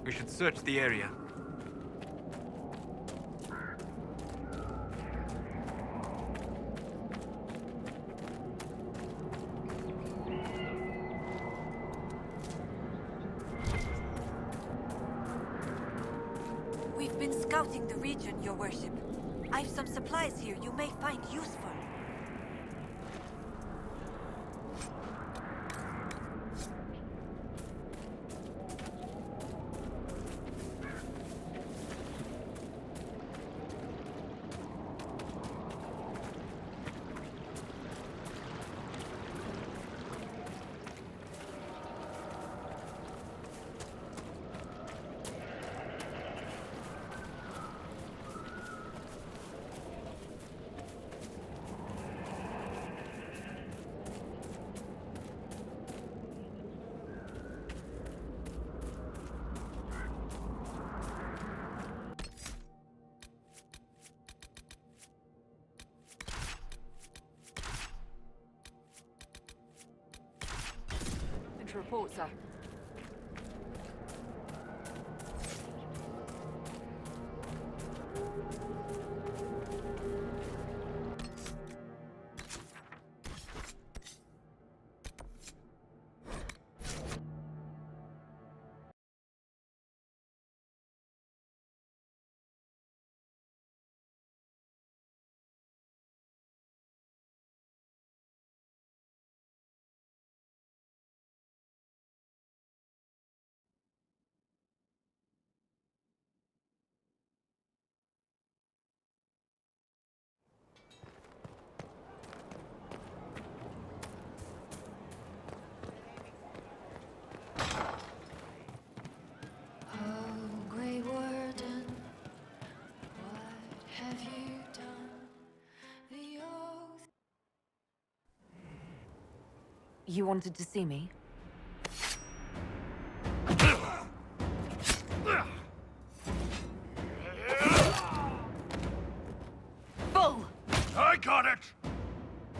We should search the area. We've been scouting the region, Your Worship. I've some supplies here you may find useful. To report, sir. You wanted to see me? Bull! I got it!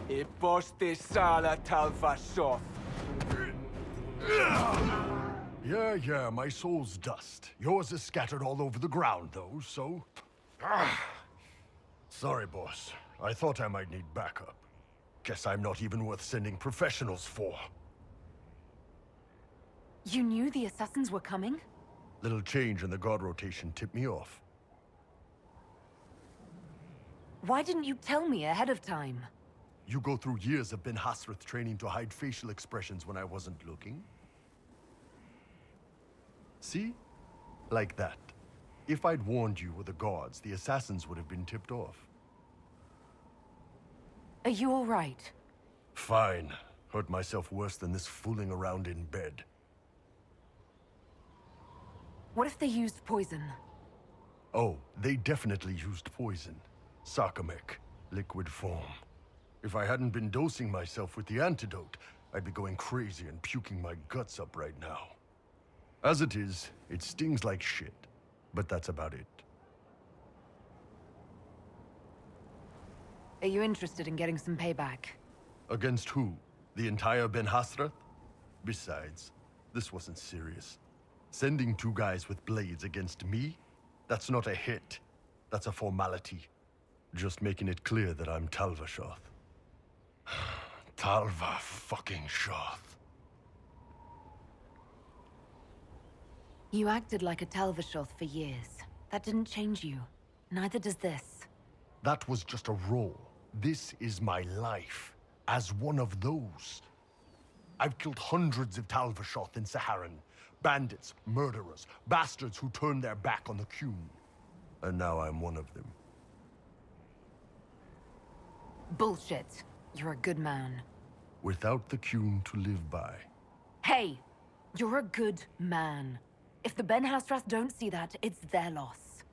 Iposti sala talvashoth. Yeah, my soul's dust. Yours is scattered all over the ground, though, so... Sorry, boss. I thought I might need backup. Guess I'm not even worth sending professionals for. You knew the assassins were coming? Little change in the guard rotation tipped me off. Why didn't you tell me ahead of time? You go through years of Ben Hasrath training to hide facial expressions when I wasn't looking? See? Like that. If I'd warned you or the guards, the assassins would have been tipped off. Are you all right? Fine. Hurt myself worse than this fooling around in bed. What if they used poison? Oh, they definitely used poison. Sarcomec, liquid form. If I hadn't been dosing myself with the antidote, I'd be going crazy and puking my guts up right now. As it is, it stings like shit. But that's about it. Are you interested in getting some payback? Against who? The entire Ben Hasrath? Besides, this wasn't serious. Sending two guys with blades against me? That's not a hit. That's a formality. Just making it clear that I'm Talvashoth. Talva fucking Shoth. You acted like a Talvashoth for years. That didn't change you. Neither does this. That was just a role. This is my life. As one of those. I've killed hundreds of Talvashoth in Saharan. Bandits, murderers, bastards who turned their back on the Qun. And now I'm one of them. Bullshit. You're a good man. Without the Qun to live by. Hey! You're a good man. If the Ben Hasrath don't see that, it's their loss.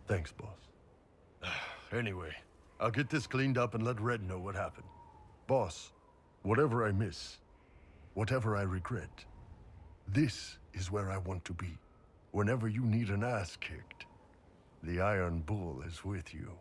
Thanks, boss. Anyway, I'll get this cleaned up and let Red know what happened. Boss, whatever I miss, whatever I regret, this is where I want to be. Whenever you need an ass kicked, the Iron Bull is with you.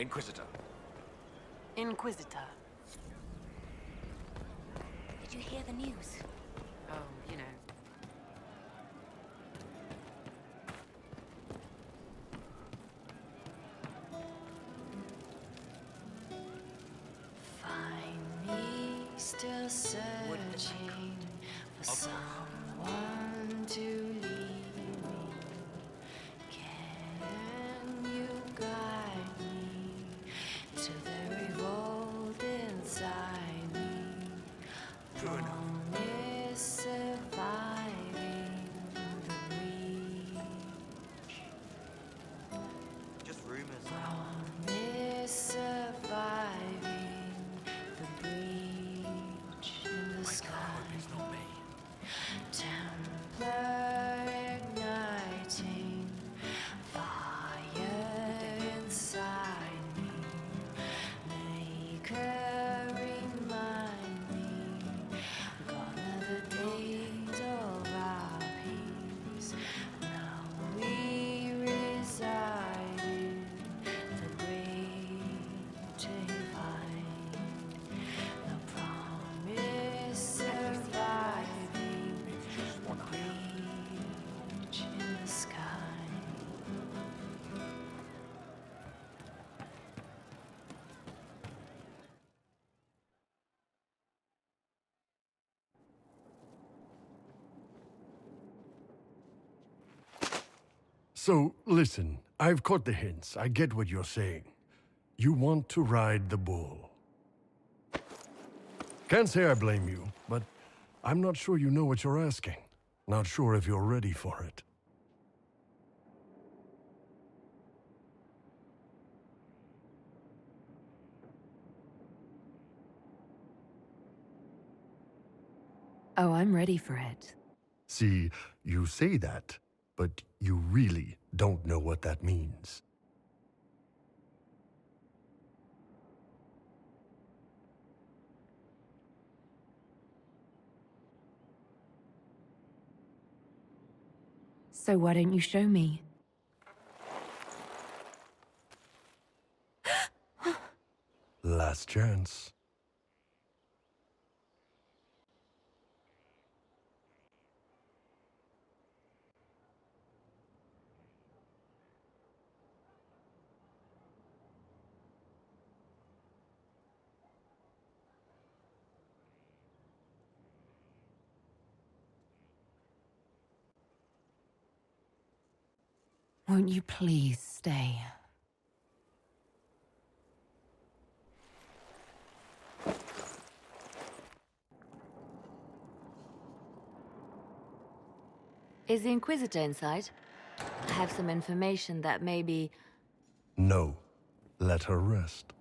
Inquisitor. Inquisitor. Did you hear the news? Oh, you know. Find me still searching for someone to lead me. Can you guide me to the revolt inside me? Promise surviving the breach. Just rumors. Promise surviving the breach in the sky. It's not me. Templar igniting fire inside me. Make her remind me. Gone are the days of our peace. Now we reside in the great divide. The promise surviving the breach in the sky. So, listen, I've caught the hints. I get what you're saying. You want to ride the bull. Can't say I blame you, but I'm not sure you know what you're asking. Not sure if you're ready for it. Oh, I'm ready for it. See, you say that, but you really don't know what that means. So why don't you show me? Last chance. Won't you please stay? Is the Inquisitor inside? I have some information that maybe... No. Let her rest.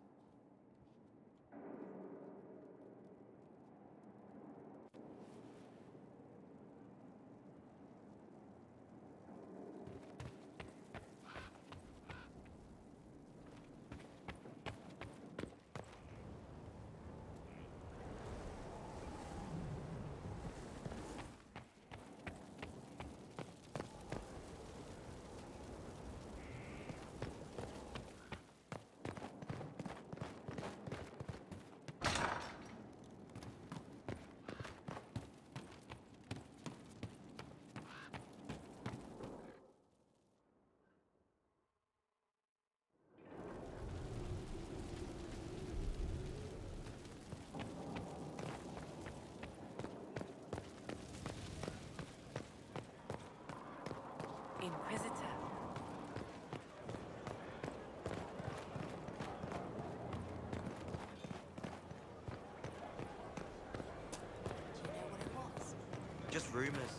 Inquisitor. Do you know what it was? Just rumors.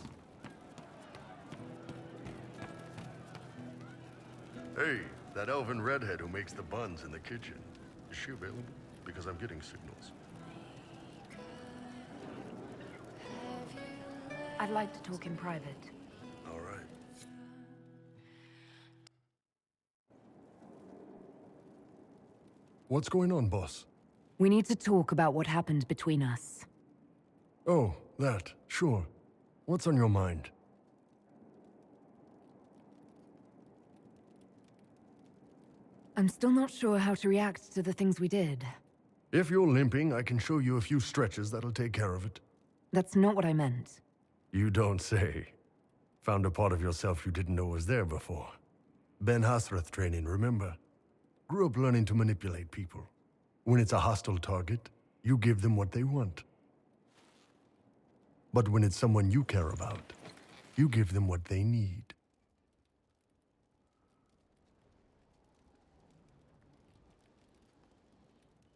Hey, that elven redhead who makes the buns in the kitchen. Is she available? Because I'm getting signals. I'd like to talk in private. All right. What's going on, boss? We need to talk about what happened between us. Oh, that. Sure. What's on your mind? I'm still not sure how to react to the things we did. If you're limping, I can show you a few stretches that'll take care of it. That's not what I meant. You don't say. Found a part of yourself you didn't know was there before. Ben Hasrath training, remember? Grew up learning to manipulate people. When it's a hostile target, you give them what they want. But when it's someone you care about, you give them what they need.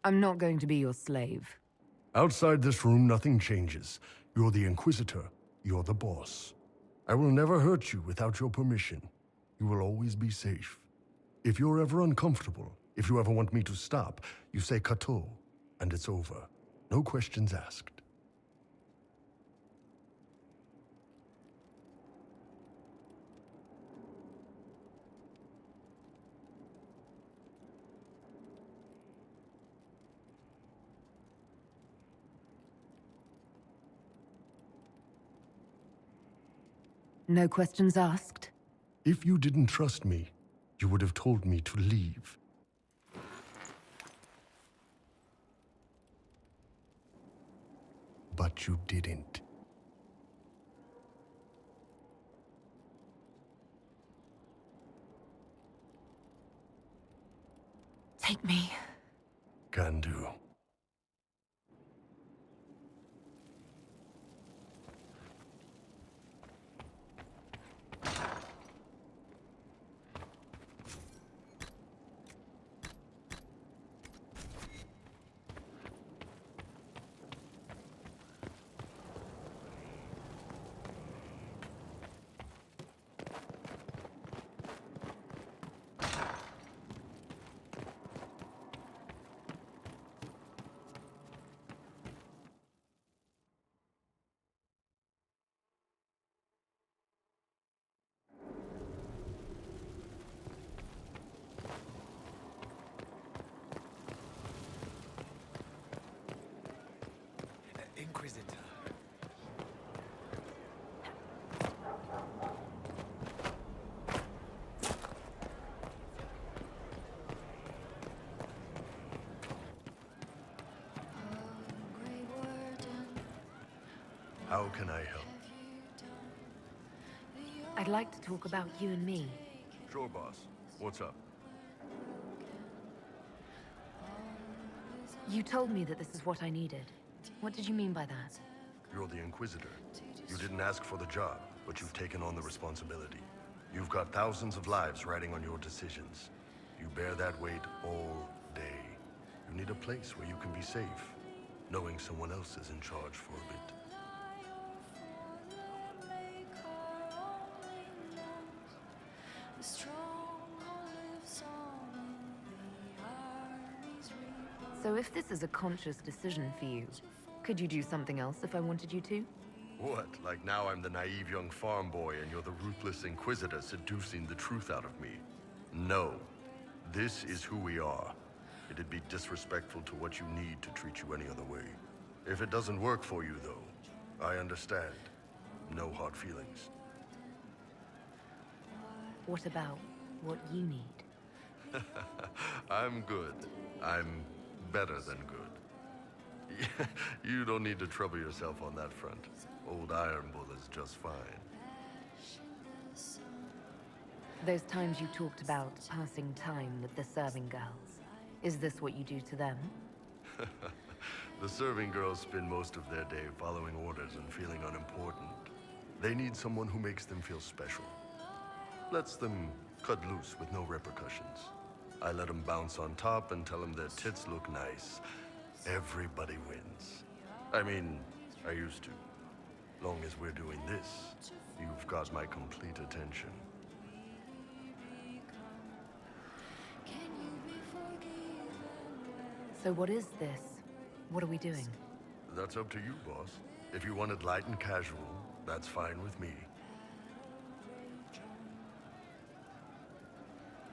I'm not going to be your slave. Outside this room, nothing changes. You're the Inquisitor. You're the boss. I will never hurt you without your permission. You will always be safe. If you're ever uncomfortable, if you ever want me to stop, you say Kato, and it's over. No questions asked. No questions asked? If you didn't trust me, you would have told me to leave. But you didn't. Take me. Can do. Inquisitor. How can I help? I'd like to talk about you and me. Sure, boss. What's up? You told me that this is what I needed. What did you mean by that? You're the Inquisitor. You didn't ask for the job, but you've taken on the responsibility. You've got thousands of lives riding on your decisions. You bear that weight all day. You need a place where you can be safe, knowing someone else is in charge for a bit. So if this is a conscious decision for you, could you do something else if I wanted you to? What? Like now I'm the naive young farm boy and you're the ruthless Inquisitor seducing the truth out of me? No. This is who we are. It'd be disrespectful to what you need to treat you any other way. If it doesn't work for you, though, I understand. No hard feelings. What about what you need? I'm good. I'm better than good. You don't need to trouble yourself on that front. Old Iron Bull is just fine. Those times you talked about passing time with the serving girls. Is this what you do to them? The serving girls spend most of their day following orders and feeling unimportant. They need someone who makes them feel special. Lets them cut loose with no repercussions. I let them bounce on top and tell them their tits look nice. Everybody wins. I mean, I used to. Long as we're doing this, you've got my complete attention. So what is this? What are we doing? That's up to you, boss. If you want it light and casual, that's fine with me.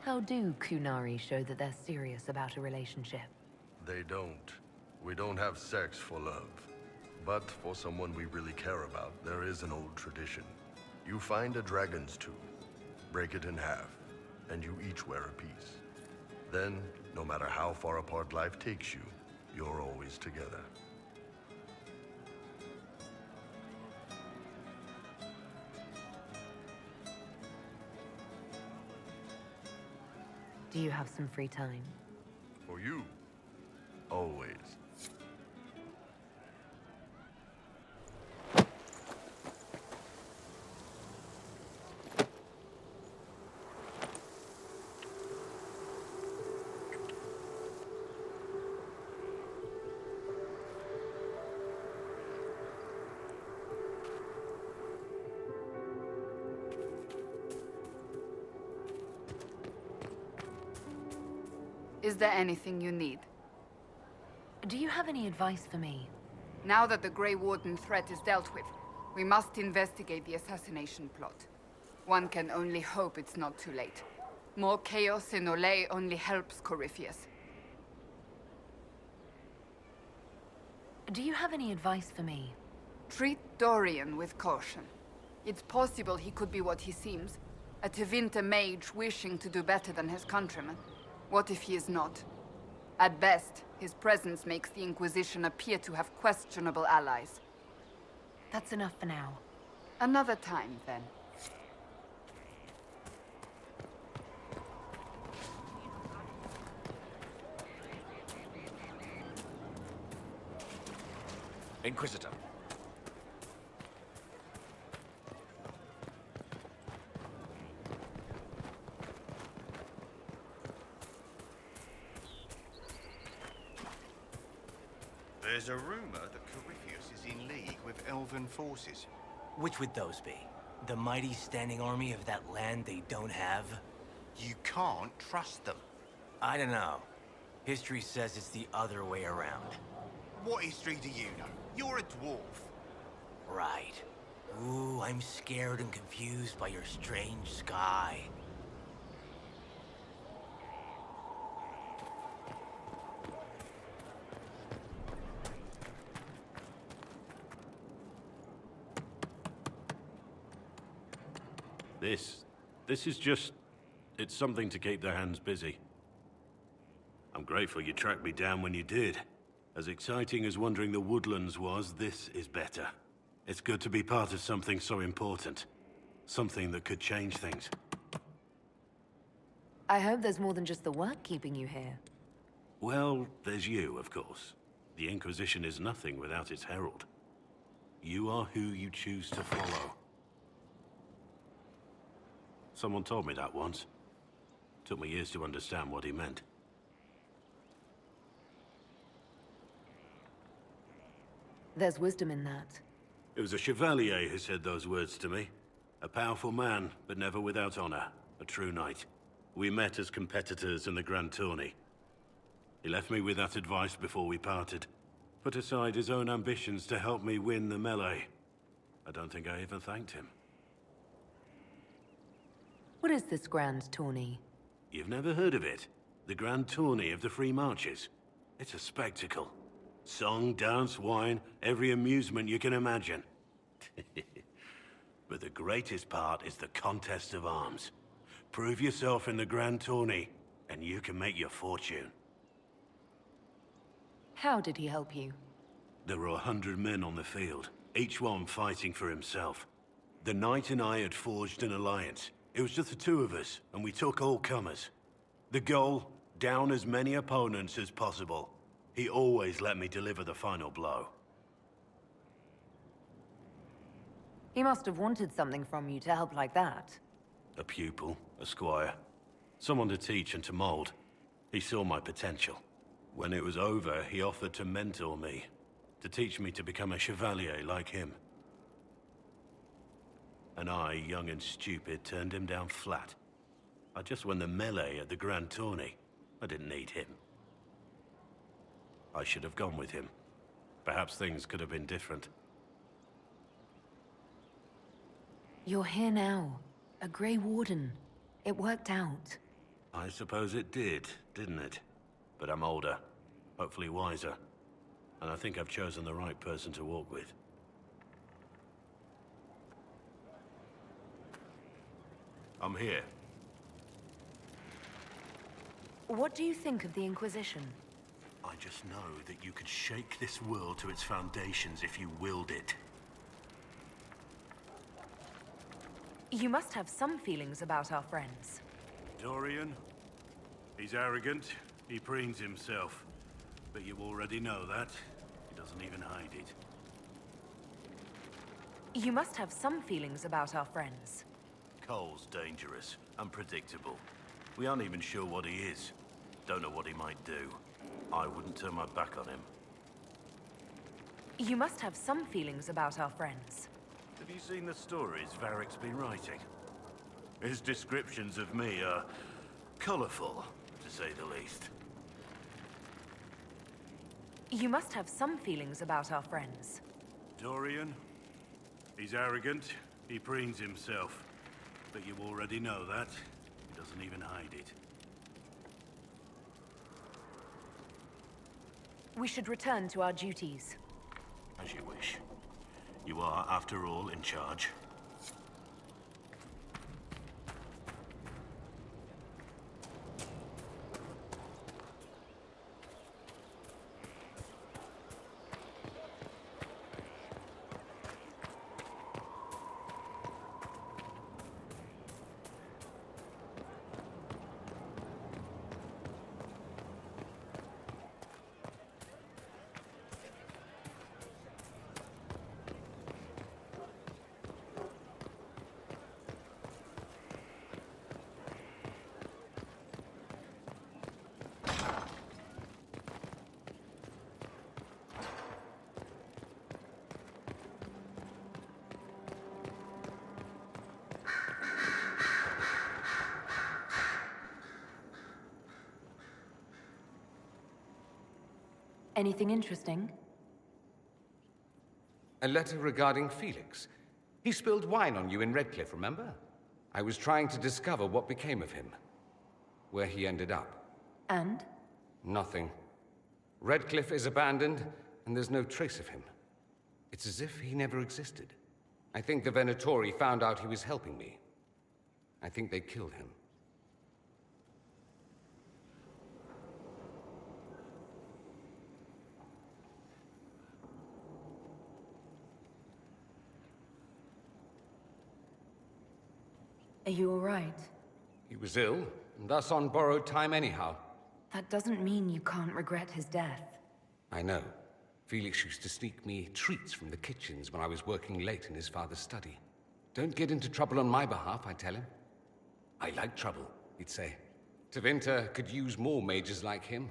How do Kunari show that they're serious about a relationship? They don't. We don't have sex for love. But for someone we really care about, there is an old tradition. You find a dragon's tooth, break it in half, and you each wear a piece. Then, no matter how far apart life takes you, you're always together. Do you have some free time? For you, always. Is there anything you need? Do you have any advice for me? Now that the Grey Warden threat is dealt with, we must investigate the assassination plot. One can only hope it's not too late. More chaos in Olay only helps Corypheus. Do you have any advice for me? Treat Dorian with caution. It's possible he could be what he seems, a Tevinter mage wishing to do better than his countrymen. What if he is not? At best, his presence makes the Inquisition appear to have questionable allies. That's enough for now. Another time, then. Inquisitor. There's a rumor that Corypheus is in league with elven forces. Which would those be? The mighty standing army of that land they don't have? You can't trust them. I don't know. History says it's the other way around. What history do you know? You're a dwarf. Right. Ooh, I'm scared and confused by your strange sky. This is just... it's something to keep their hands busy. I'm grateful you tracked me down when you did. As exciting as wandering the woodlands was, this is better. It's good to be part of something so important. Something that could change things. I hope there's more than just the work keeping you here. Well, there's you, of course. The Inquisition is nothing without its herald. You are who you choose to follow. Someone told me that once. Took me years to understand what he meant. There's wisdom in that. It was a chevalier who said those words to me. A powerful man, but never without honor. A true knight. We met as competitors in the Grand Tourney. He left me with that advice before we parted. Put aside his own ambitions to help me win the melee. I don't think I even thanked him. What is this grand tourney? You've never heard of it? The Grand Tourney of the Free Marches. It's a spectacle. Song, dance, wine, every amusement you can imagine. But the greatest part is the contest of arms. Prove yourself in the Grand Tourney, and you can make your fortune. How did he help you? There were 100 men on the field, each one fighting for himself. The knight and I had forged an alliance. It was just the two of us, and we took all comers. The goal, down as many opponents as possible. He always let me deliver the final blow. He must have wanted something from you to help like that. A pupil, a squire. Someone to teach and to mold. He saw my potential. When it was over, he offered to mentor me. To teach me to become a chevalier like him. And I, young and stupid, turned him down flat. I just won the melee at the Grand Tourney. I didn't need him. I should have gone with him. Perhaps things could have been different. You're here now. A Grey Warden. It worked out. I suppose it did, didn't it? But I'm older, hopefully wiser. And I think I've chosen the right person to walk with. I'm here. What do you think of the Inquisition? I just know that you could shake this world to its foundations if you willed it. You must have some feelings about our friends. Dorian? He's arrogant. He preens himself. But you already know that. He doesn't even hide it. You must have some feelings about our friends. Cole's dangerous, unpredictable. We aren't even sure what he is. Don't know what he might do. I wouldn't turn my back on him. You must have some feelings about our friends. Have you seen the stories Varric's been writing? His descriptions of me are colorful, to say the least. You must have some feelings about our friends. Dorian? He's arrogant. He preens himself. But you already know that. He doesn't even hide it. We should return to our duties. As you wish. You are, after all, in charge. Anything interesting? A letter regarding Felix. He spilled wine on you in Redcliffe, remember? I was trying to discover what became of him. Where he ended up. And? Nothing. Redcliffe is abandoned, and there's no trace of him. It's as if he never existed. I think the Venatori found out he was helping me. I think they killed him. Are you all right? He was ill, and thus on borrowed time anyhow. That doesn't mean you can't regret his death. I know. Felix used to sneak me treats from the kitchens when I was working late in his father's study. Don't get into trouble on my behalf, I tell him. I like trouble, he'd say. Tevinter could use more mages like him.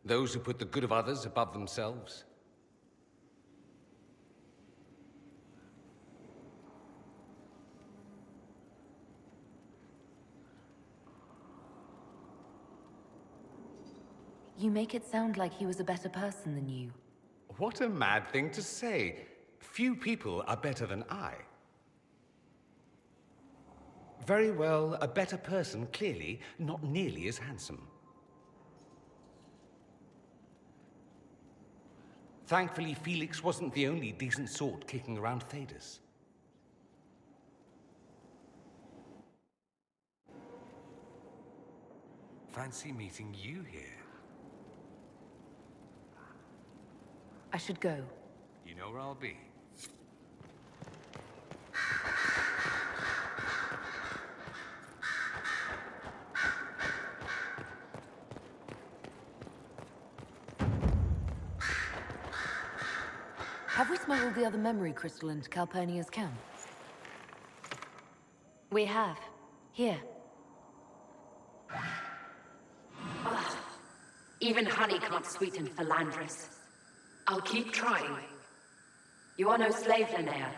Those who put the good of others above themselves. You make it sound like he was a better person than you. What a mad thing to say. Few people are better than I. Very well, a better person, clearly, not nearly as handsome. Thankfully, Felix wasn't the only decent sort kicking around Thedas. Fancy meeting you here. I should go. You know where I'll be. Have we smuggled the other memory crystal into Calpurnia's camp? We have. Here. Ugh. Even honey can't sweeten Philandris. I'll keep trying. You are no slave, Linnea.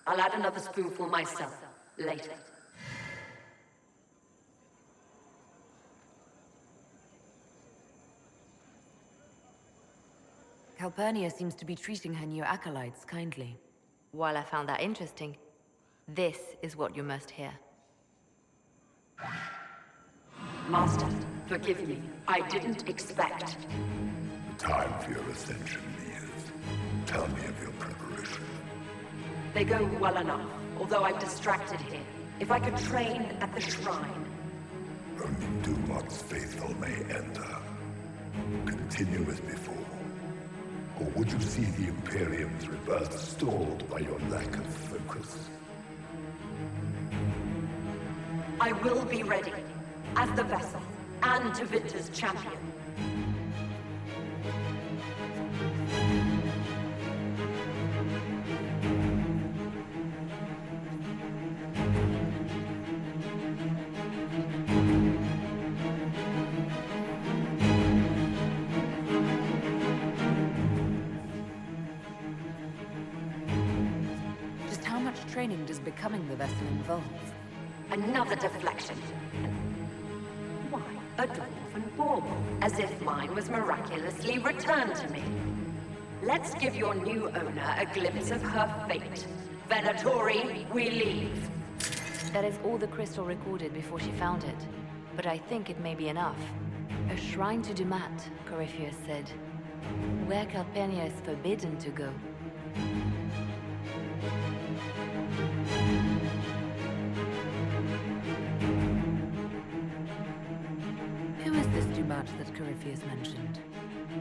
I'll add another spoonful myself, later. Calpurnia seems to be treating her new acolytes kindly. While I found that interesting, this is what you must hear. Master, forgive me. I didn't expect. The time for your ascension nears. Tell me of your preparation. They go well enough, although I'm distracted here. If I could train at the shrine. Only Dumont's faithful may enter. Continue as before. Or would you see the Imperium's rebirth stalled by your lack of focus? I will be ready, as the vessel, and Tevinter's champion. Just how much training does becoming the vessel involve? Another deflection. Why, a dwarven bauble, as if mine was miraculously returned to me. Let's give your new owner a glimpse of her fate. Venatori, we leave. That is all the crystal recorded before she found it. But I think it may be enough. A shrine to Dumat, Corypheus said. Where Calpurnia is forbidden to go. Who is this Dumat that Corypheus mentioned?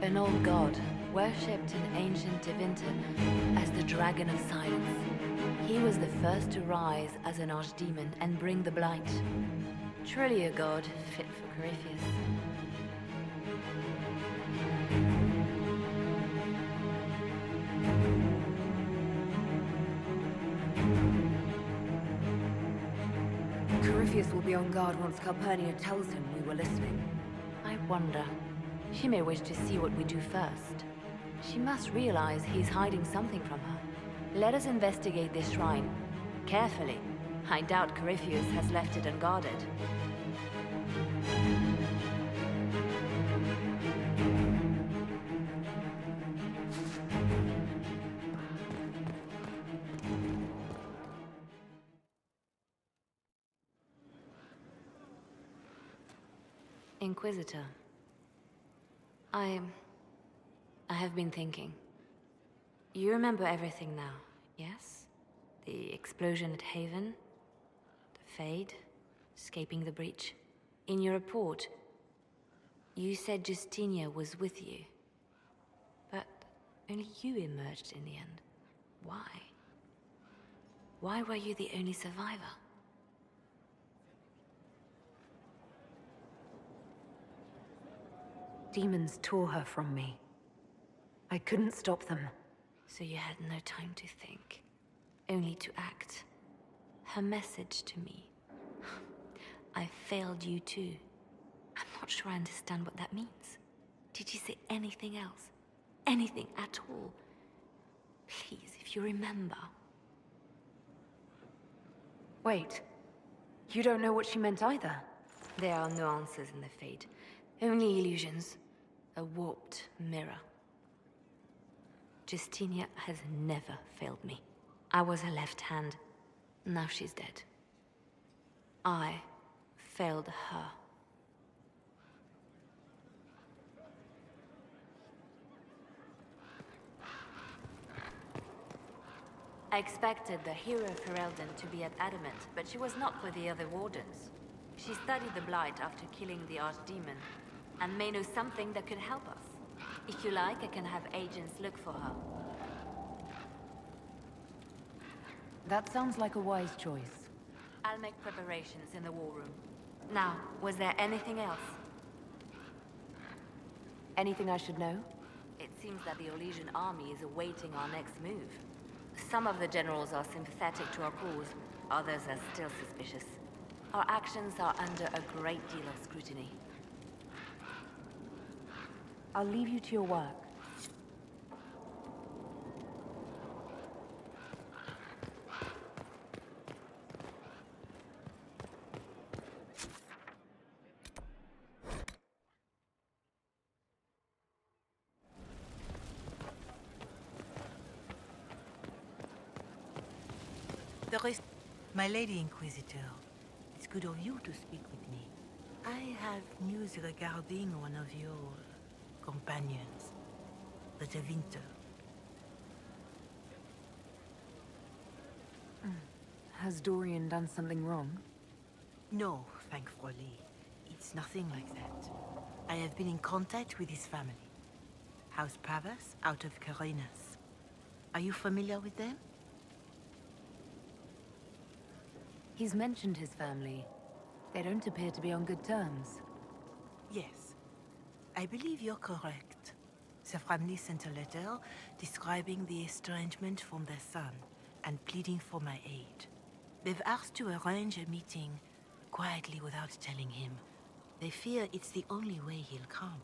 An old god, worshipped in ancient Tevinter as the Dragon of Silence. He was the first to rise as an archdemon and bring the blight. Truly a god fit for Corypheus. Corypheus will be on guard once Calpurnia tells him we were listening. I wonder. She may wish to see what we do first. She must realize he's hiding something from her. Let us investigate this shrine. Carefully. I doubt Corypheus has left it unguarded. Inquisitor. I have been thinking. You remember everything now, yes? The explosion at Haven, the Fade, escaping the breach. In your report, you said Justinia was with you. But only you emerged in the end. Why? Why were you the only survivor? Demons tore her from me. I couldn't stop them. So you had no time to think, only to act. Her message to me. I failed you too. I'm not sure I understand what that means. Did you say anything else? Anything at all? Please, if you remember. Wait. You don't know what she meant either. There are no answers in the Fade. Only illusions. A warped mirror. Justinia has never failed me. I was her left hand. Now she's dead. I failed her. I expected the hero Ferelden to be at Adamant, but she was not with the other wardens. She studied the Blight after killing the Archdemon, and may know something that could help us. If you like, I can have agents look for her. That sounds like a wise choice. I'll make preparations in the war room. Now, was there anything else? Anything I should know? It seems that the Orlesian army is awaiting our next move. Some of the generals are sympathetic to our cause, others are still suspicious. Our actions are under a great deal of scrutiny. I'll leave you to your work. My Lady Inquisitor, it's good of you to speak with me. I have news regarding one of your companions, the Tevinter. Has Dorian done something wrong? No, thankfully. If It's nothing like that. I have been in contact with his family. House Pavas, out of Carinas. Are you familiar with them? He's mentioned his family. They don't appear to be on good terms. Yes. I believe you're correct. The family sent a letter describing the estrangement from their son and pleading for my aid. They've asked to arrange a meeting quietly without telling him. They fear it's the only way he'll come.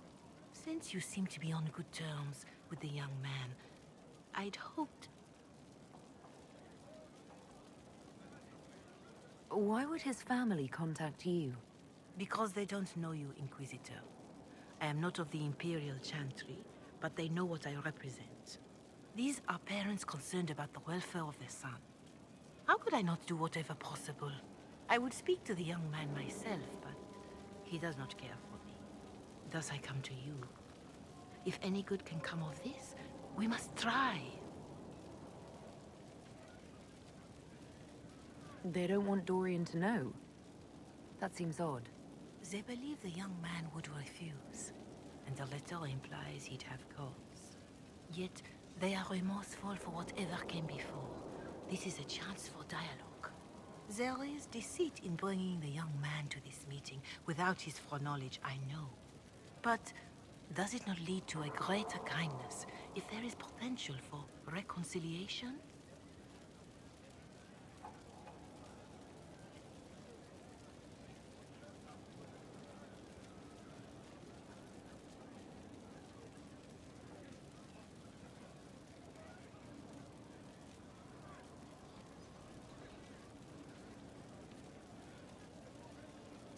Since you seem to be on good terms with the young man, I'd hoped... Why would his family contact you? Because they don't know you, Inquisitor. I am not of the Imperial Chantry, but they know what I represent. These are parents concerned about the welfare of their son. How could I not do whatever possible? I would speak to the young man myself, but he does not care for me. Thus I come to you. If any good can come of this, we must try. They don't want Dorian to know. That seems odd. They believe the young man would refuse, and the letter implies he'd have cause. Yet, they are remorseful for whatever came before. This is a chance for dialogue. There is deceit in bringing the young man to this meeting without his foreknowledge, I know. But does it not lead to a greater kindness if there is potential for reconciliation?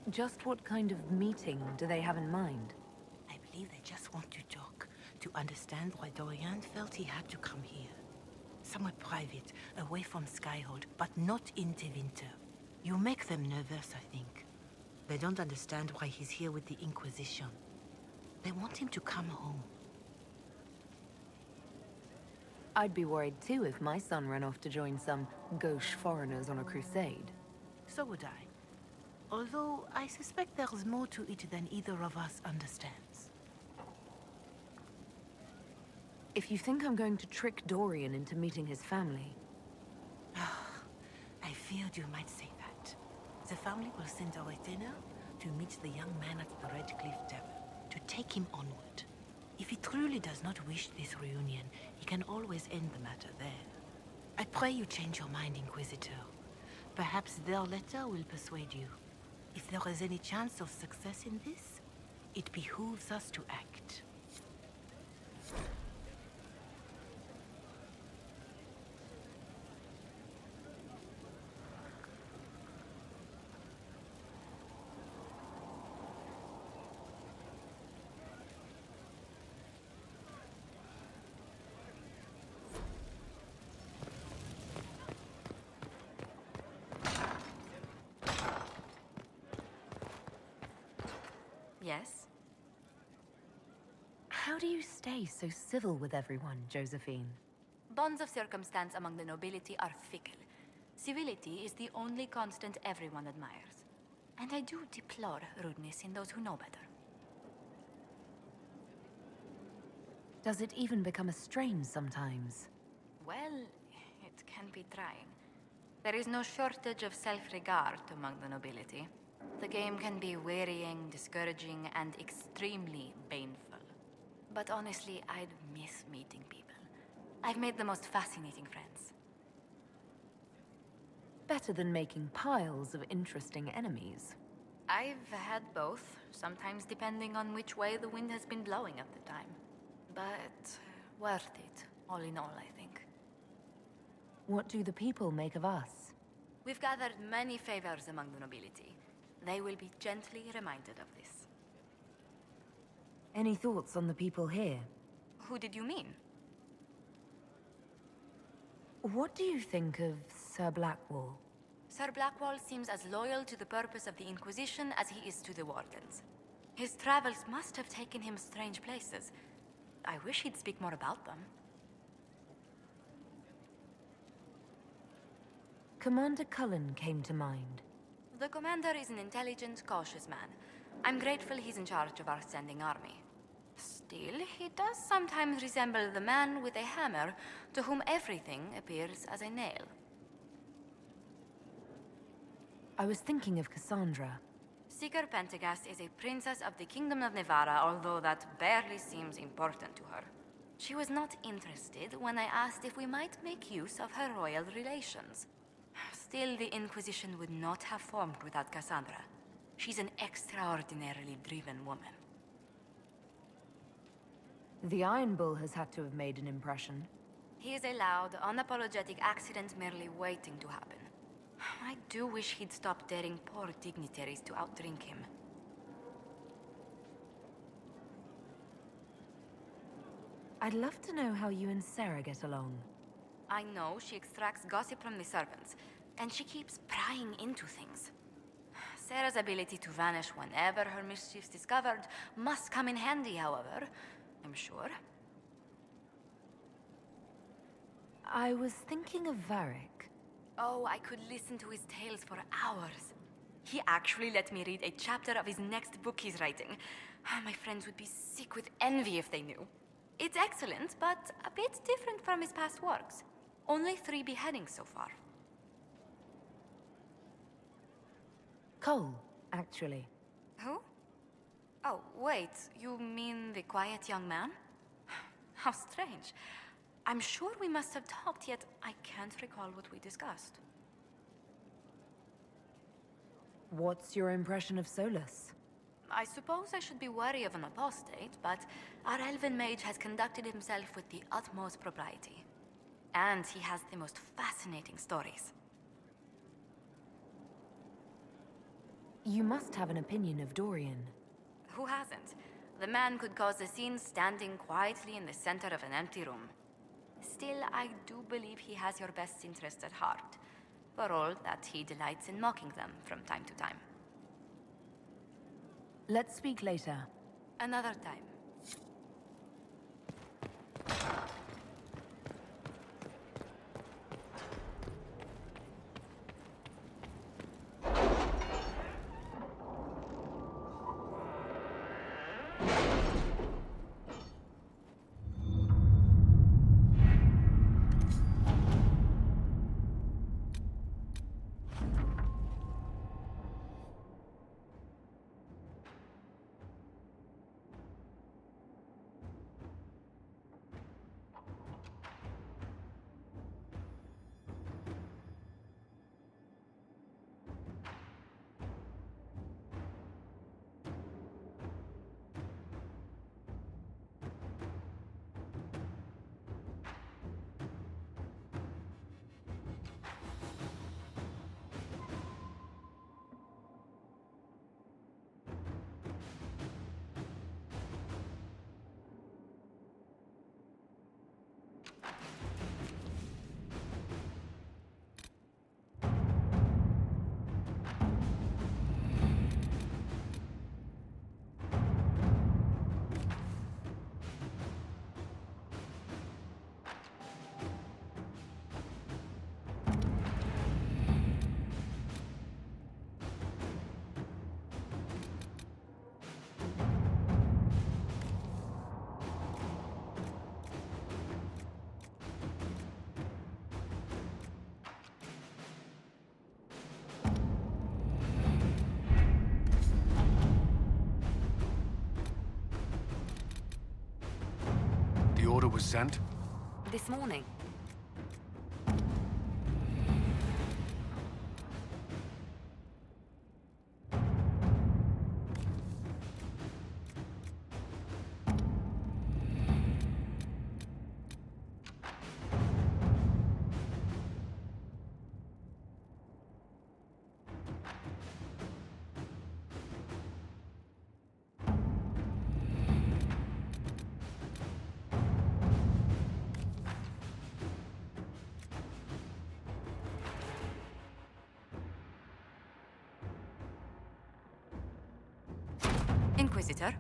Just what kind of meeting do they have in mind? I believe they just want to talk, to understand why Dorian felt he had to come here. Somewhere private, away from Skyhold, but not in Tevinter. You make them nervous, I think. They don't understand why he's here with the Inquisition. They want him to come home. I'd be worried too if my son ran off to join some gauche foreigners on a crusade. So would I. Although I suspect there's more to it than either of us understands. If you think I'm going to trick Dorian into meeting his family... I feared you might say that. The family will send a retainer to meet the young man at the Red Cliff Tavern, to take him onward. If he truly does not wish this reunion, he can always end the matter there. I pray you change your mind, Inquisitor. Perhaps their letter will persuade you. If there is any chance of success in this, it behooves us to act. Yes? How do you stay so civil with everyone, Josephine? Bonds of circumstance among the nobility are fickle. Civility is the only constant everyone admires. And I do deplore rudeness in those who know better. Does it even become a strain sometimes? Well, it can be trying. There is no shortage of self-regard among the nobility. The game can be wearying, discouraging, and extremely baneful. But honestly, I'd miss meeting people. I've made the most fascinating friends. Better than making piles of interesting enemies. I've had both, sometimes depending on which way the wind has been blowing at the time. But worth it, all in all, I think. What do the people make of us? We've gathered many favors among the nobility. They will be gently reminded of this. Any thoughts on the people here? Who did you mean? What do you think of Sir Blackwall? Sir Blackwall seems as loyal to the purpose of the Inquisition as he is to the Wardens. His travels must have taken him strange places. I wish he'd speak more about them. Commander Cullen came to mind. The commander is an intelligent, cautious man. I'm grateful he's in charge of our standing army. Still, he does sometimes resemble the man with a hammer to whom everything appears as a nail. I was thinking of Cassandra. Seeker Pentagast is a princess of the Kingdom of Nevarra, although that barely seems important to her. She was not interested when I asked if we might make use of her royal relations. Still, the Inquisition would not have formed without Cassandra. She's an extraordinarily driven woman. The Iron Bull has had to have made an impression. He is a loud, unapologetic accident merely waiting to happen. I do wish he'd stop daring poor dignitaries to outdrink him. I'd love to know how you and Sarah get along. I know she extracts gossip from the servants, and she keeps prying into things. Sarah's ability to vanish whenever her mischief's discovered must come in handy, however, I'm sure. I was thinking of Varric. Oh, I could listen to his tales for hours. He actually let me read a chapter of his next book he's writing. My friends would be sick with envy if they knew. It's excellent, but a bit different from his past works. Only 3 beheadings so far. Cole, actually. Who? Oh, wait, you mean the quiet young man? How strange. I'm sure we must have talked, yet I can't recall what we discussed. What's your impression of Solus? I suppose I should be wary of an apostate, but our elven mage has conducted himself with the utmost propriety. And he has the most fascinating stories. You must have an opinion of Dorian. Who hasn't? The man could cause a scene standing quietly in the center of an empty room. Still, I do believe he has your best interest at heart, for all that he delights in mocking them from time to time. Let's speak later. Another time. The order was sent? This morning. Inquisitor?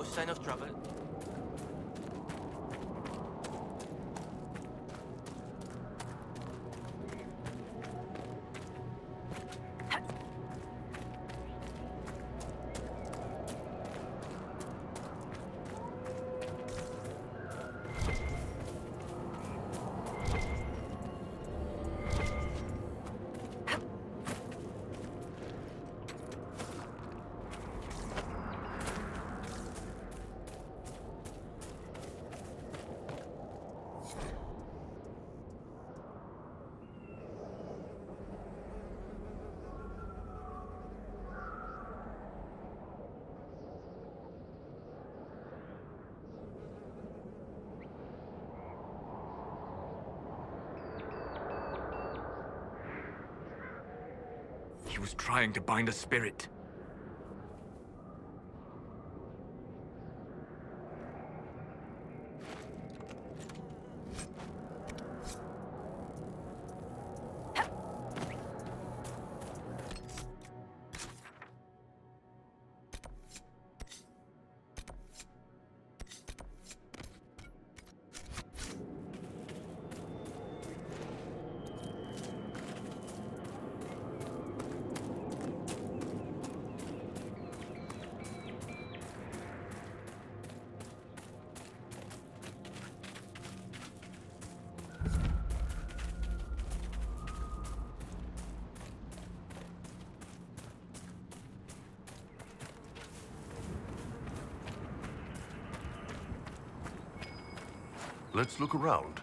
sign of trouble? He was trying to bind a spirit. Let's look around.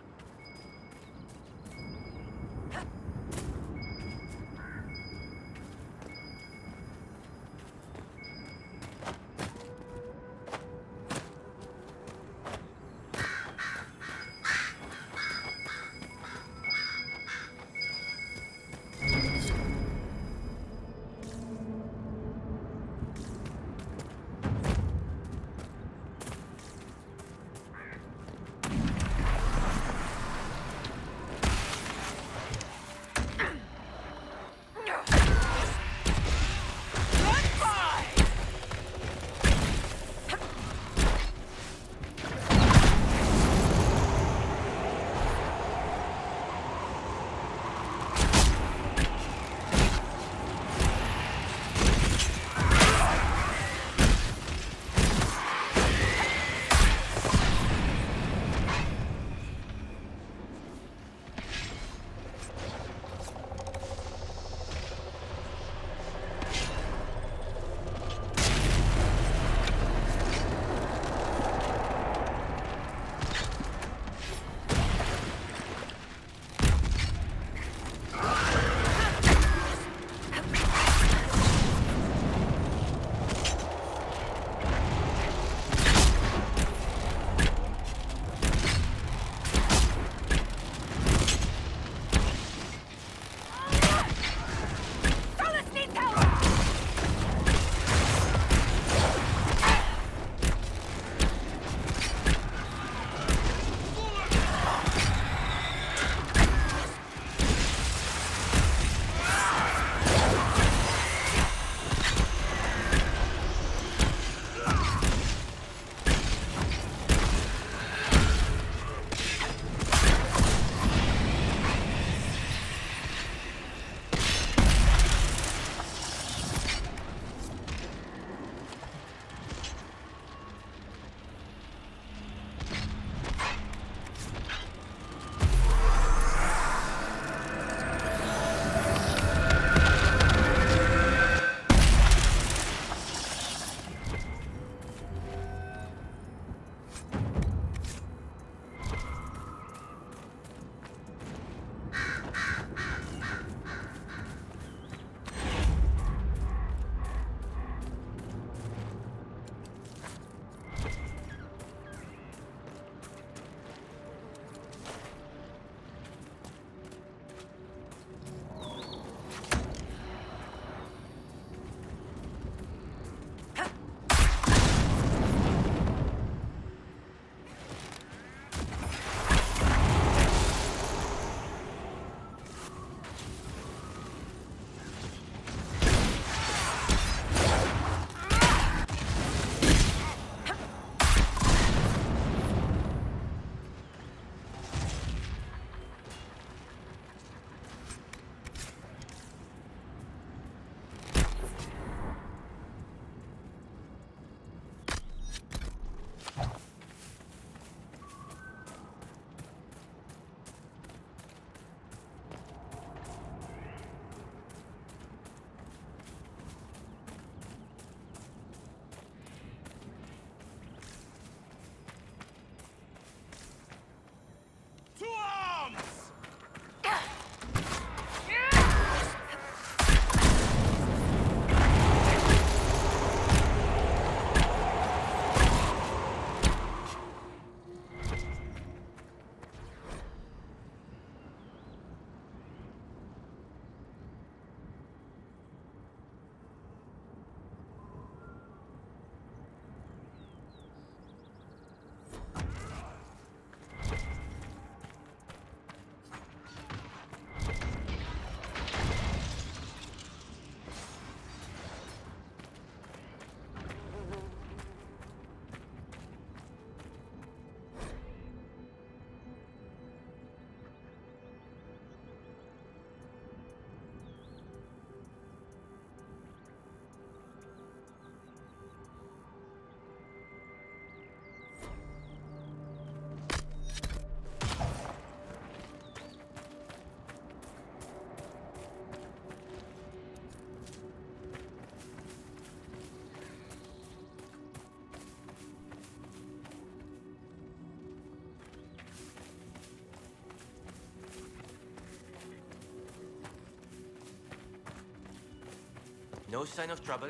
No sign of trouble.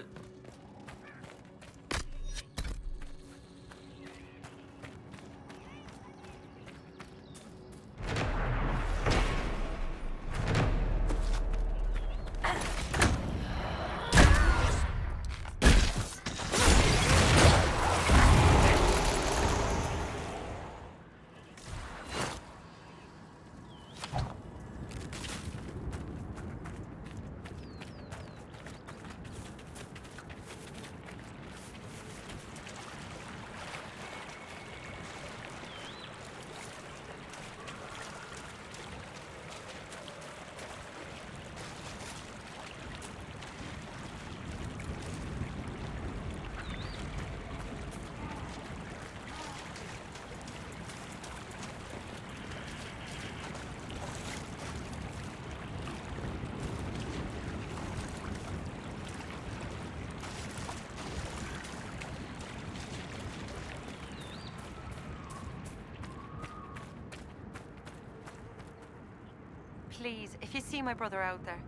Please, if you see my brother out there,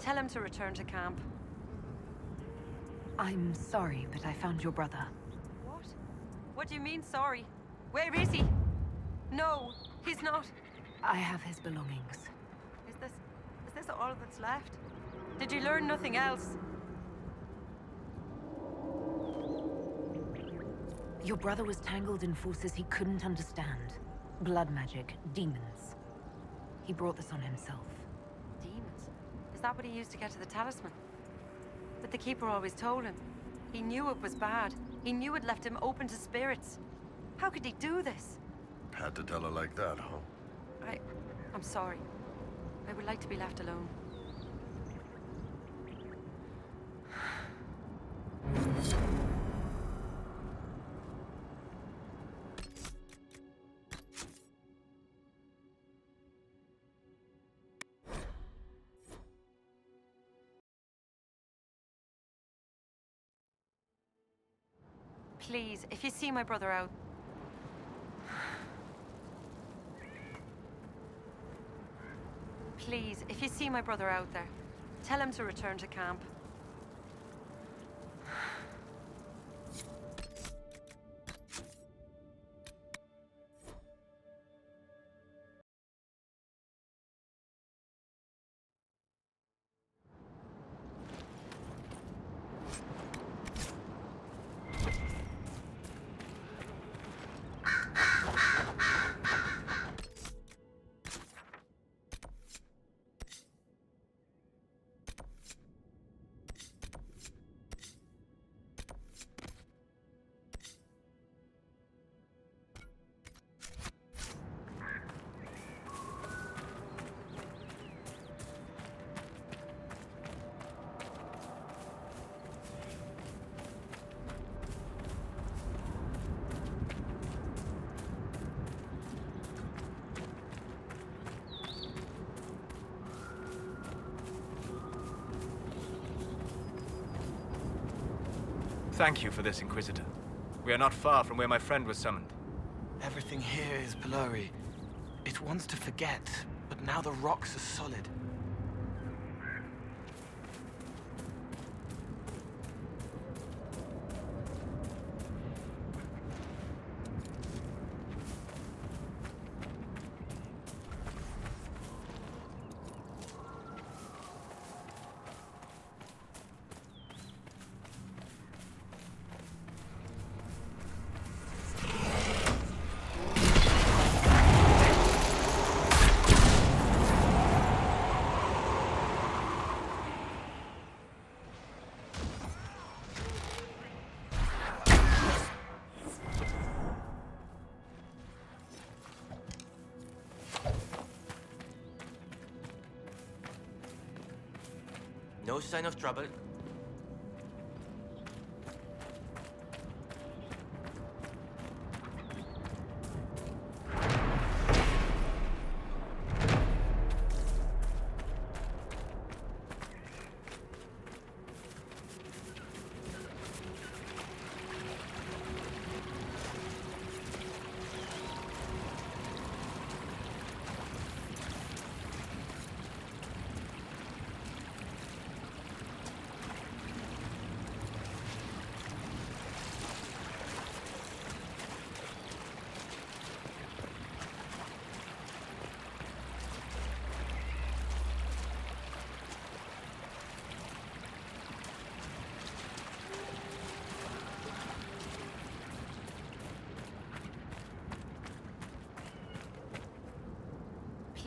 tell him to return to camp. I'm sorry, but I found your brother. What? What do you mean, sorry? Where is he? No, he's not. I have his belongings. Is this all that's left? Did you learn nothing else? Your brother was tangled in forces he couldn't understand. Blood magic, demons. He brought this on himself. Demons? Is that what he used to get to the talisman? But the Keeper always told him. He knew it was bad. He knew it left him open to spirits. How could he do this? Had to tell her like that, huh? I'm sorry. I would like to be left alone. Please, if you see my brother out... Please, if you see my brother out there, tell him to return to camp. Thank you for this, Inquisitor. We are not far from where my friend was summoned. Everything here is blurry. It wants to forget, but now the rocks are solid. No sign of trouble.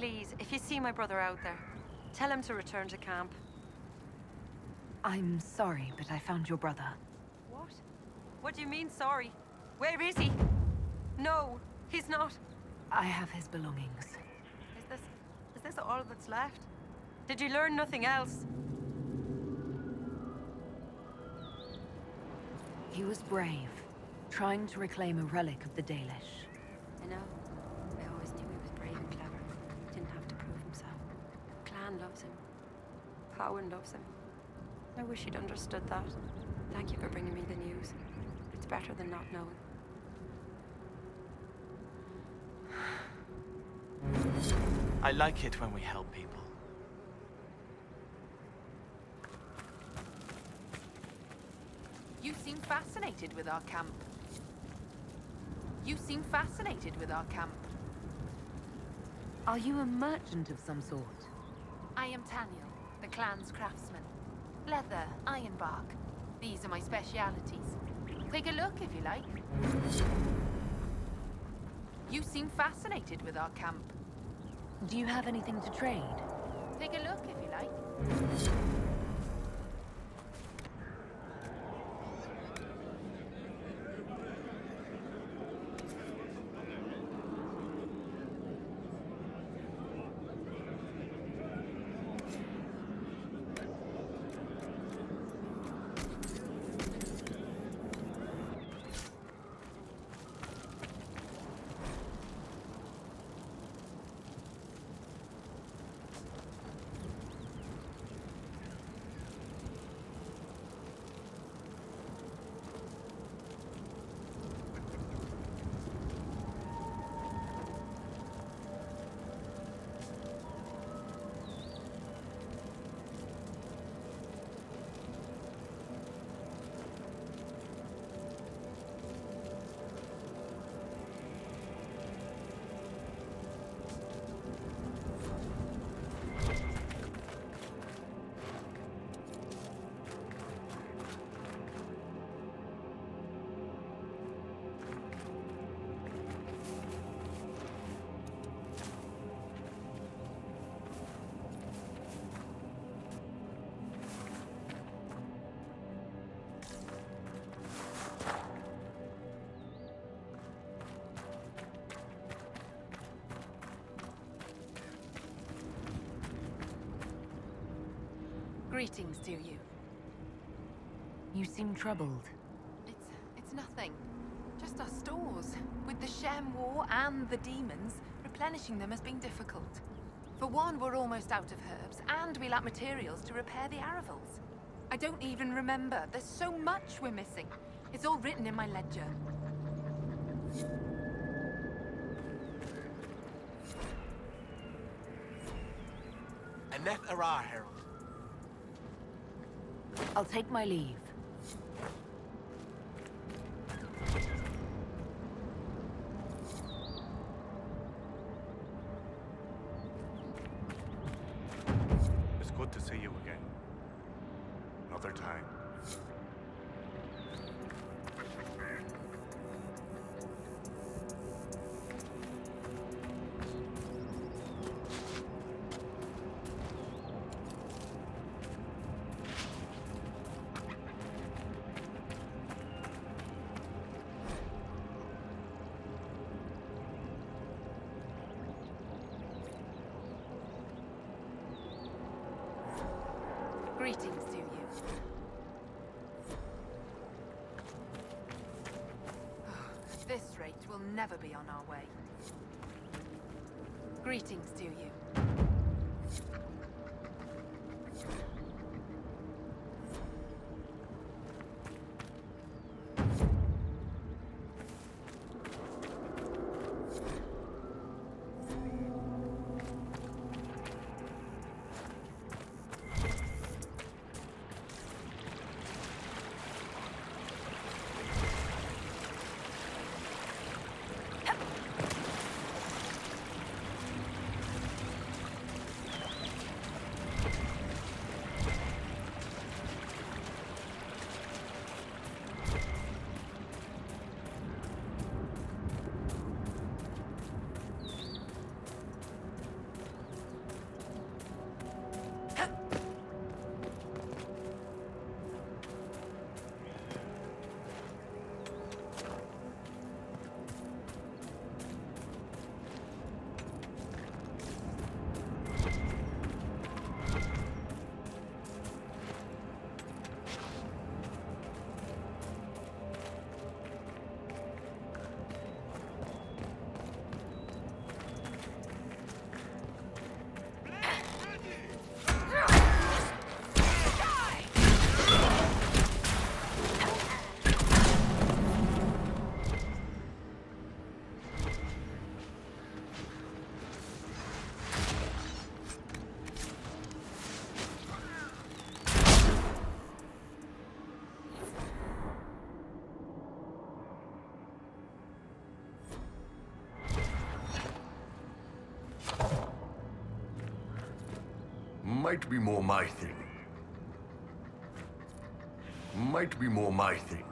Please, if you see my brother out there, tell him to return to camp. I'm sorry, but I found your brother. What? What do you mean, sorry? Where is he? No, he's not. I have his belongings. Is this all that's left? Did you learn nothing else? He was brave, trying to reclaim a relic of the Dalish. I know. I always knew he was brave and clever. Didn't have to prove himself. Clan loves him. Cowan loves him. I wish he'd understood that. Thank you for bringing me the news. It's better than not knowing. I like it when we help people. You seem fascinated with our camp. You seem fascinated with our camp. Are you a merchant of some sort? I am Taniel, the clan's craftsman. Leather, ironbark. These are my specialities. Take a look if you like. You seem fascinated with our camp. Do you have anything to trade? Take a look if you like. Greetings to you. You seem troubled. It's nothing. Just our stores. With the Shem War and the demons, replenishing them has been difficult. For one, we're almost out of herbs, and we lack materials to repair the Aravals. I don't even remember. There's so much we're missing. It's all written in my ledger. Aneth Arar, Herald. I'll take my leave. It's good to see you again. Another time. Greetings to you. At this rate, we'll never be on our way. Greetings to you. Might be more my thing. Might be more my thing.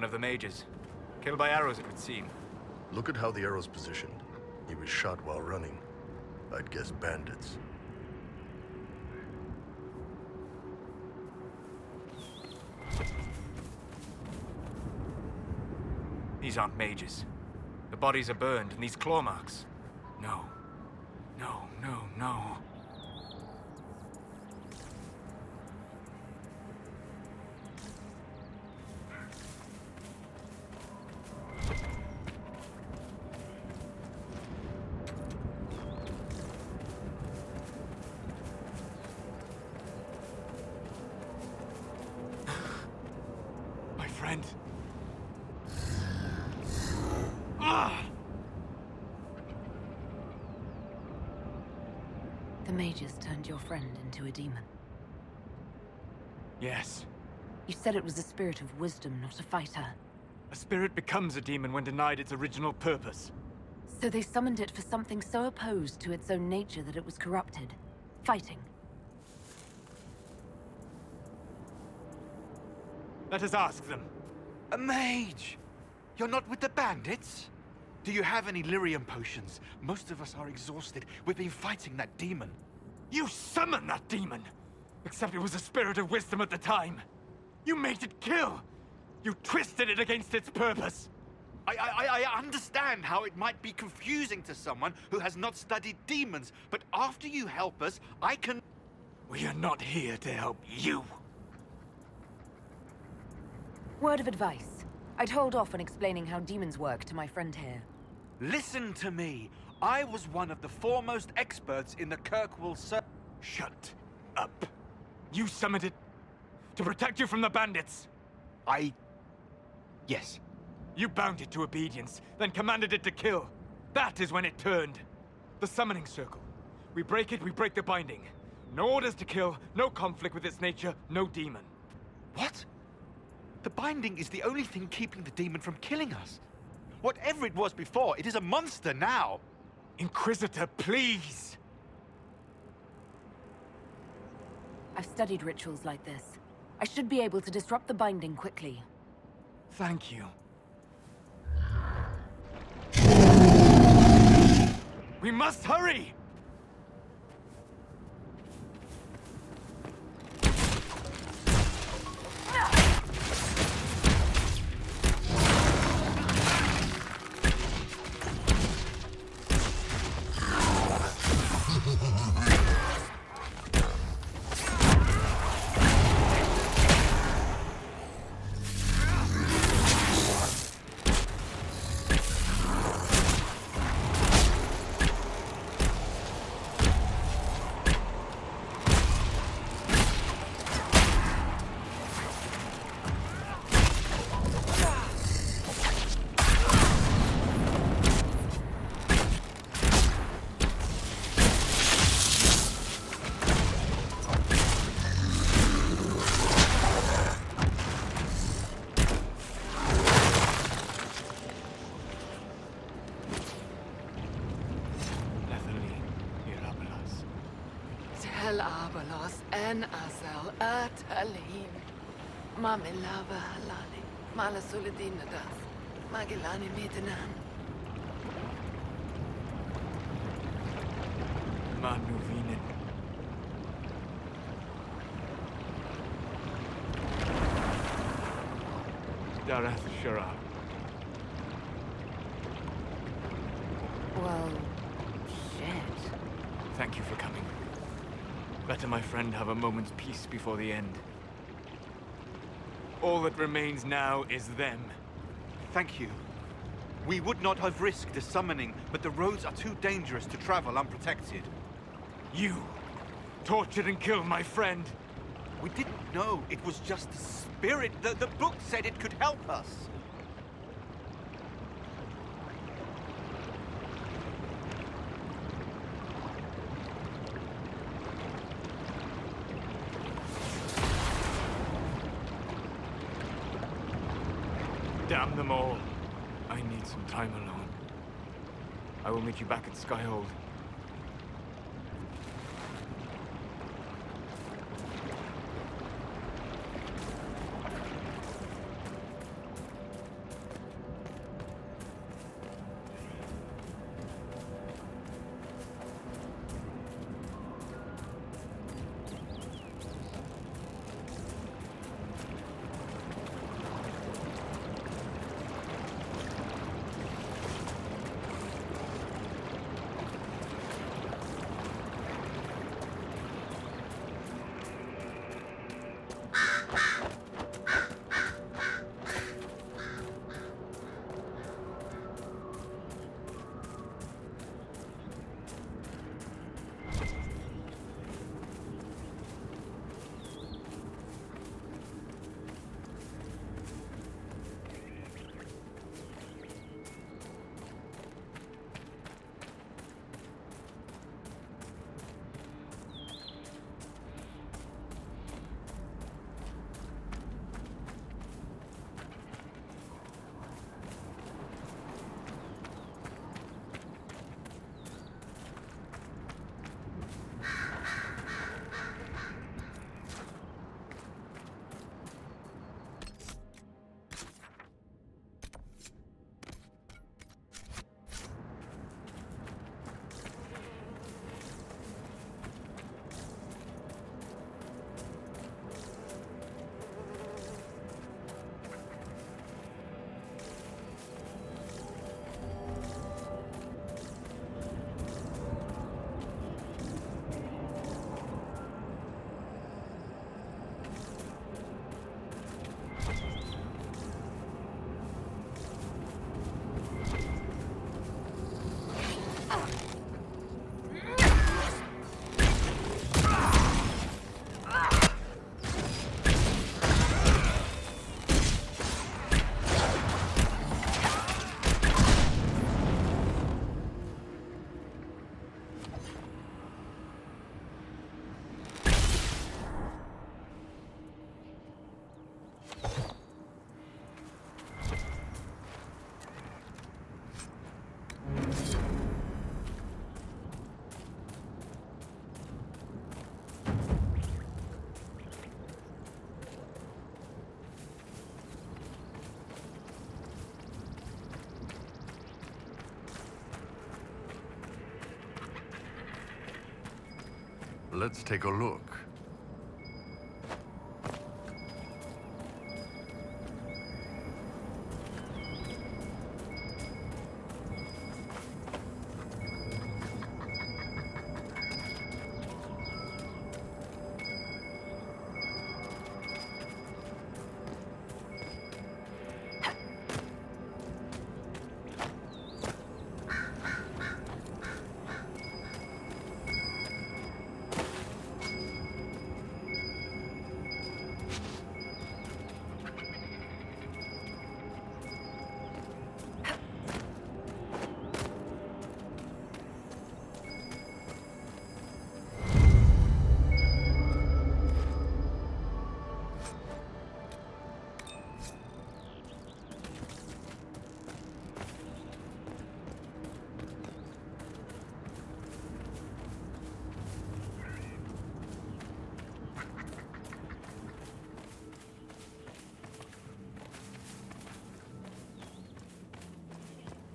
One of the mages. Killed by arrows, it would seem. Look at how the arrow's positioned. He was shot while running. I'd guess bandits. These aren't mages. The bodies are burned, and these claw marks. No. No, no, no. mages turned your friend into a demon. Yes. You said it was a spirit of wisdom, not a fighter. A spirit becomes a demon when denied its original purpose. So they summoned it for something so opposed to its own nature that it was corrupted. Fighting. Let us ask them. A mage! You're not with the bandits? Do you have any lyrium potions? Most of us are exhausted. We've been fighting that demon. You summoned that demon! Except it was a spirit of wisdom at the time. You made it kill! You twisted it against its purpose! I understand how it might be confusing to someone who has not studied demons, but after you help us, I can... We are not here to help you. Word of advice. I'd hold off on explaining how demons work to my friend here. Listen to me. I was one of the foremost experts in the Kirkwall Shut up. You summoned it to protect you from the bandits. Yes. You bound it to obedience, then commanded it to kill. That is when it turned. The summoning circle. We break it, we break the binding. No orders to kill, no conflict with its nature, no demon. What? The binding is the only thing keeping the demon from killing us. Whatever it was before, it is a monster now. Inquisitor, please! I've studied rituals like this. I should be able to disrupt the binding quickly. Thank you. We must hurry! Abalos en Azel Atalin. Mamilava Halali. Malasuladina das. Magilani Mitanan. Manuvinen. Darath Shara. Well, shit. Thank you for coming. Better my friend have a moment's peace before the end. All that remains now is them. Thank you. We would not have risked the summoning, but the roads are too dangerous to travel unprotected. You tortured and killed my friend. We didn't know it was just a spirit. The book said it could help us. Damn them all. I need some time alone. I will meet you back at Skyhold. let's take a look.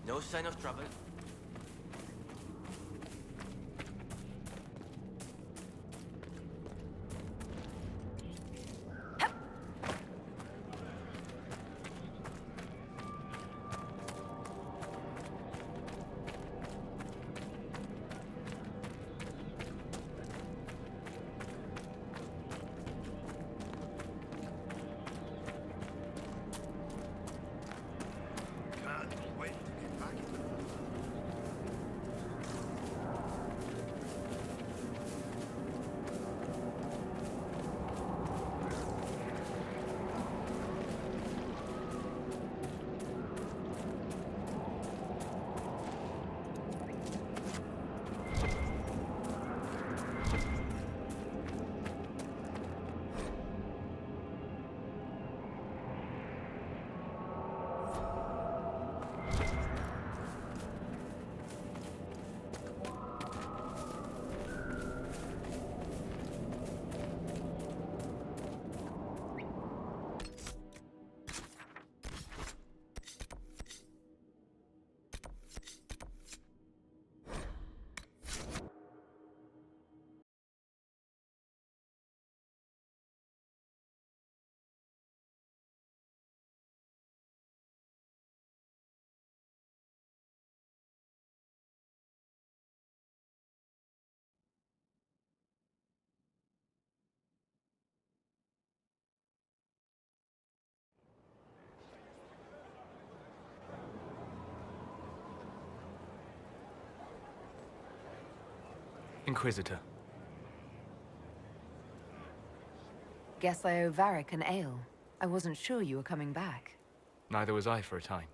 No sign of trouble. Inquisitor. Guess I owe Varric an ale. I wasn't sure you were coming back. Neither was I for a time.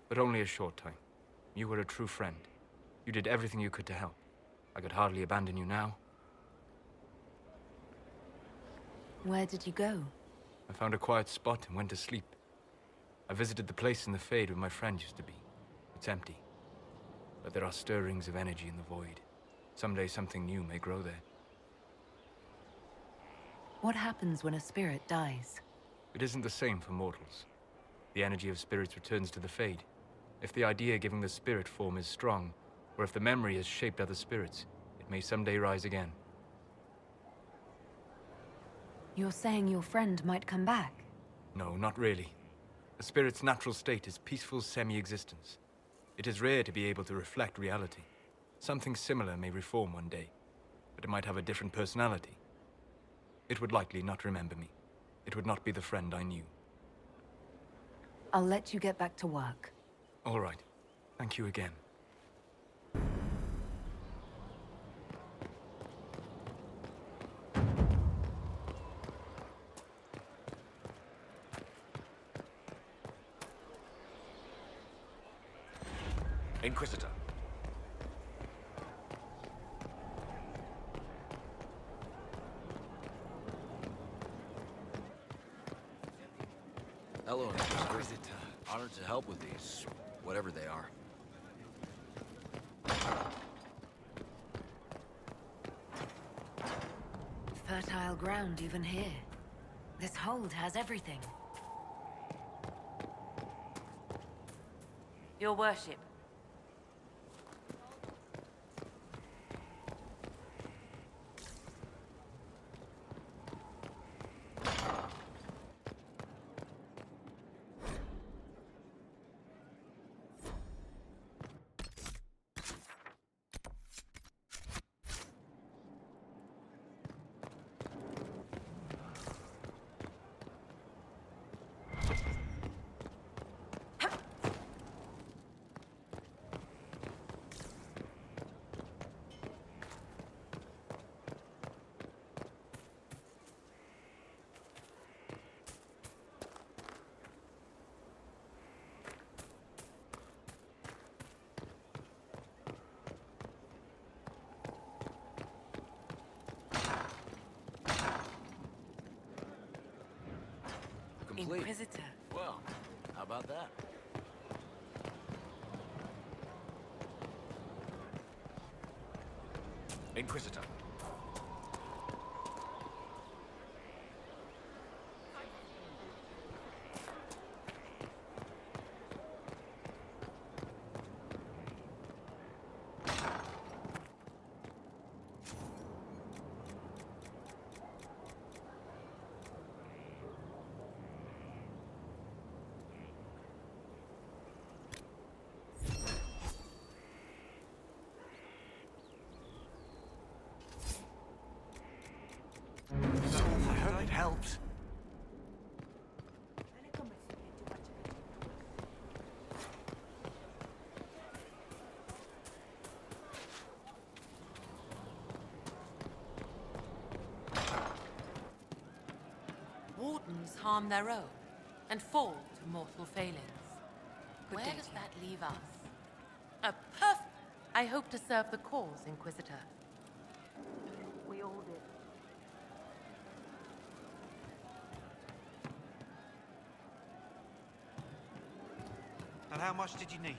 But only a short time. You were a true friend. You did everything you could to help. I could hardly abandon you now. Where did you go? I found a quiet spot and went to sleep. I visited the place in the Fade where my friend used to be. It's empty. But there are stirrings of energy in the void. Someday something new may grow there. What happens when a spirit dies? It isn't the same for mortals. The energy of spirits returns to the Fade. If the idea giving the spirit form is strong, or if the memory has shaped other spirits, it may someday rise again. You're saying your friend might come back? No, not really. A spirit's natural state is peaceful semi-existence. It is rare to be able to reflect reality. Something similar may reform one day, but it might have a different personality. It would likely not remember me. It would not be the friend I knew. I'll let you get back to work. All right. Thank you again. Inquisitor. Hello, Inquisitor. Honored to help with these, whatever they are. Fertile ground even here. This hold has everything. Your worship. complete. Inquisitor. Well, how about that? Inquisitor. I hope it helps. Wardens harm their own and fall to mortal failings. Where does that leave us? I hope to serve the cause, Inquisitor. We all did. And how much did you need?